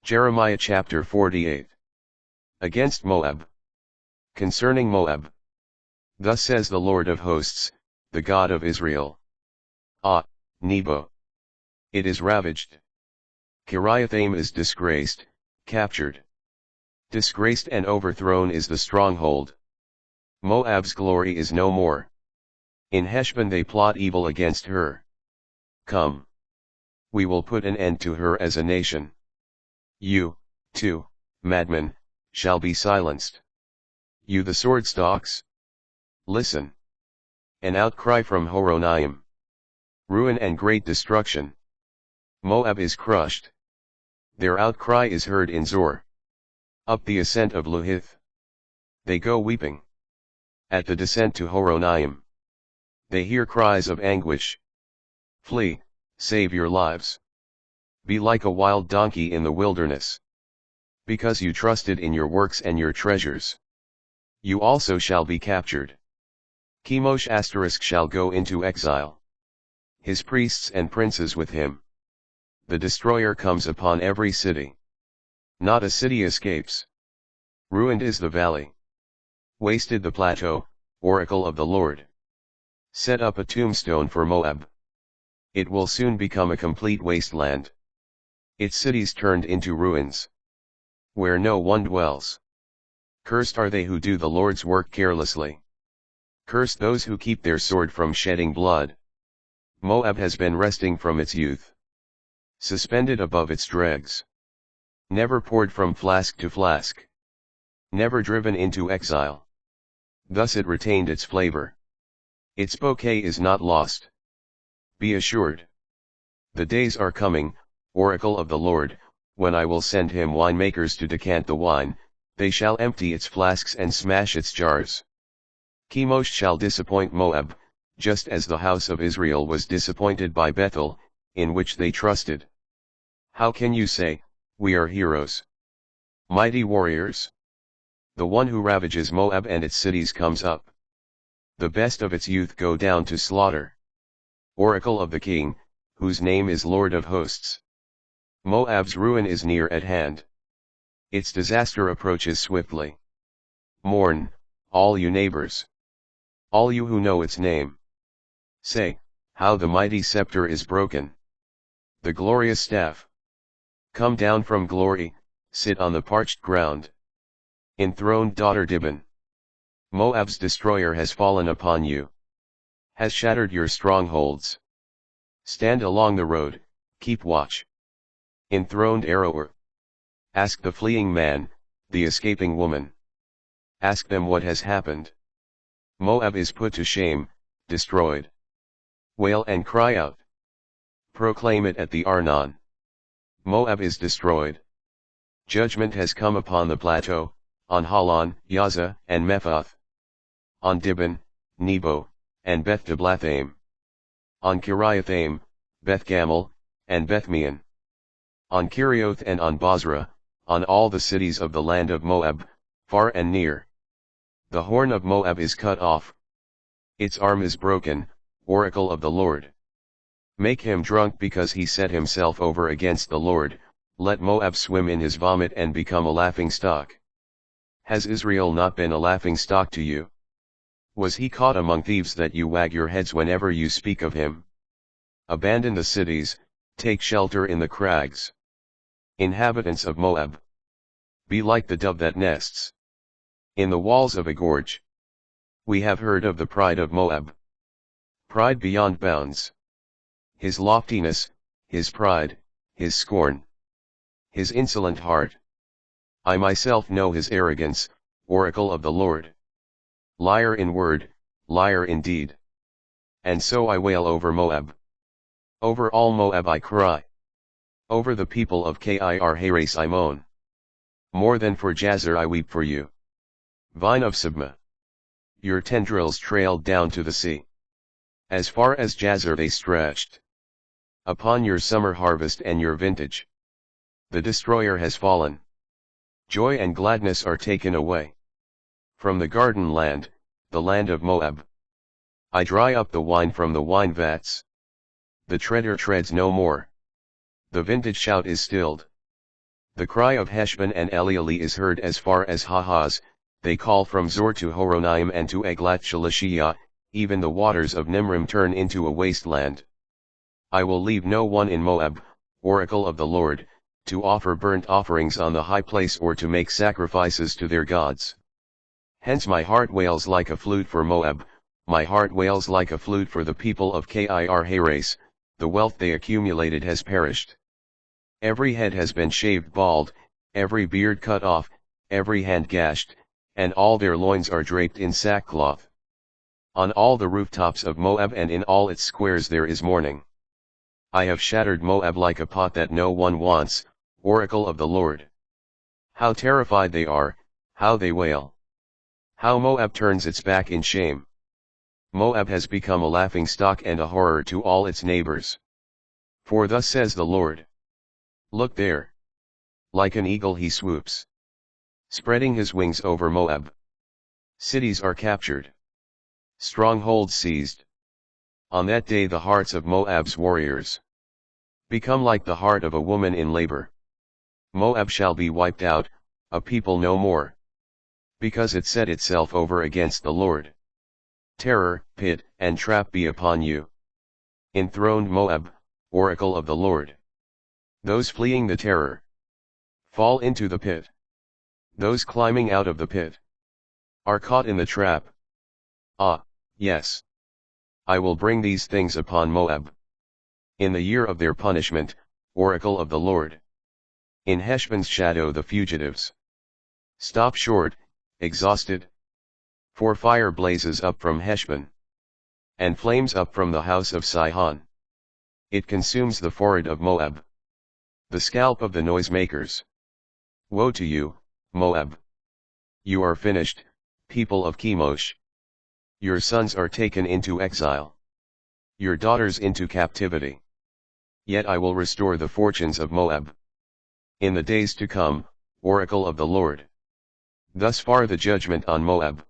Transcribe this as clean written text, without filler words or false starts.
Jeremiah chapter 48. Against Moab. Concerning Moab. Thus says the Lord of hosts, the God of Israel. Ah, Nebo! It is ravaged. Kiriathaim is disgraced, captured. Disgraced and overthrown is the stronghold. Moab's glory is no more. In Heshbon they plot evil against her. Come. We will put an end to her as a nation. You, too, madmen, shall be silenced. You the sword stalks? Listen. An outcry from Horonaim. Ruin and great destruction. Moab is crushed. Their outcry is heard in Zor. Up the ascent of Luhith. They go weeping. At the descent to Horonaim. They hear cries of anguish. Flee, save your lives. Be like a wild donkey in the wilderness. Because you trusted in your works and your treasures. You also shall be captured. Chemosh * shall go into exile. His priests and princes with him. The destroyer comes upon every city. Not a city escapes. Ruined is the valley. Wasted the plateau, oracle of the Lord. Set up a tombstone for Moab. It will soon become a complete wasteland. Its cities turned into ruins. Where no one dwells. Cursed are they who do the Lord's work carelessly. Cursed those who keep their sword from shedding blood. Moab has been resting from its youth. Suspended above its dregs. Never poured from flask to flask. Never driven into exile. Thus it retained its flavor. Its bouquet is not lost. Be assured. The days are coming, oracle of the Lord, when I will send him winemakers to decant the wine, they shall empty its flasks and smash its jars. Chemosh shall disappoint Moab, just as the house of Israel was disappointed by Bethel, in which they trusted. How can you say, we are heroes? Mighty warriors? The one who ravages Moab and its cities comes up. The best of its youth go down to slaughter. Oracle of the King, whose name is Lord of hosts. Moab's ruin is near at hand. Its disaster approaches swiftly. Mourn, all you neighbors. All you who know its name. Say, how the mighty scepter is broken. The glorious staff. Come down from glory, sit on the parched ground. Enthroned daughter Dibon. Moab's destroyer has fallen upon you. Has shattered your strongholds. Stand along the road, keep watch. Enthroned Aroer. Ask the fleeing man, the escaping woman. Ask them what has happened. Moab is put to shame, destroyed. Wail and cry out. Proclaim it at the Arnon. Moab is destroyed. Judgment has come upon the plateau, on Halon, Yaza, and Mephath. On Dibon, Nebo, and Beth Diblathaim. On Kiriathaim, Beth Gamel, and Bethmeon. On Kerioth and on Bozrah, on all the cities of the land of Moab, far and near. The horn of Moab is cut off. Its arm is broken, oracle of the Lord. Make him drunk because he set himself over against the Lord, let Moab swim in his vomit and become a laughingstock. Has Israel not been a laughingstock to you? Was he caught among thieves that you wag your heads whenever you speak of him? Abandon the cities, take shelter in the crags. Inhabitants of Moab. Be like the dove that nests in the walls of a gorge. We have heard of the pride of Moab. Pride beyond bounds. His loftiness, his pride, his scorn. His insolent heart. I myself know his arrogance, oracle of the Lord. Liar in word, liar in deed. And so I wail over Moab. Over all Moab I cry. Over the people of Kir-Hares I moan. More than for Jazer I weep for you. Vine of Sibmah. Your tendrils trailed down to the sea. As far as Jazer they stretched. Upon your summer harvest and your vintage. The destroyer has fallen. Joy and gladness are taken away. From the garden land, the land of Moab. I dry up the wine from the wine vats. The treader treads no more. The vintage shout is stilled. The cry of Heshbon and Elealeh is heard as far as Hahaz, they call from Zor to Horonaim and to Eglat Shalishiyah, even the waters of Nimrim turn into a wasteland. I will leave no one in Moab, oracle of the Lord, to offer burnt offerings on the high place or to make sacrifices to their gods. Hence my heart wails like a flute for Moab, my heart wails like a flute for the people of Kir Hares, the wealth they accumulated has perished. Every head has been shaved bald, every beard cut off, every hand gashed, and all their loins are draped in sackcloth. On all the rooftops of Moab and in all its squares there is mourning. I have shattered Moab like a pot that no one wants, oracle of the Lord. How terrified they are, how they wail. How Moab turns its back in shame. Moab has become a laughingstock and a horror to all its neighbors. For thus says the Lord. Look there. Like an eagle he swoops, spreading his wings over Moab. Cities are captured. Strongholds seized. On that day the hearts of Moab's warriors become like the heart of a woman in labor. Moab shall be wiped out, a people no more. Because it set itself over against the Lord. Terror, pit, and trap be upon you. Enthroned Moab, oracle of the Lord. Those fleeing the terror fall into the pit. Those climbing out of the pit are caught in the trap. Ah, yes. I will bring these things upon Moab. In the year of their punishment, oracle of the Lord. In Heshbon's shadow the fugitives stop short, exhausted. For fire blazes up from Heshbon, and flames up from the house of Sihon. It consumes the forehead of Moab, the scalp of the noisemakers. Woe to you, Moab! You are finished, people of Chemosh. Your sons are taken into exile, your daughters into captivity. Yet I will restore the fortunes of Moab. In the days to come, oracle of the Lord. Thus far the judgment on Moab.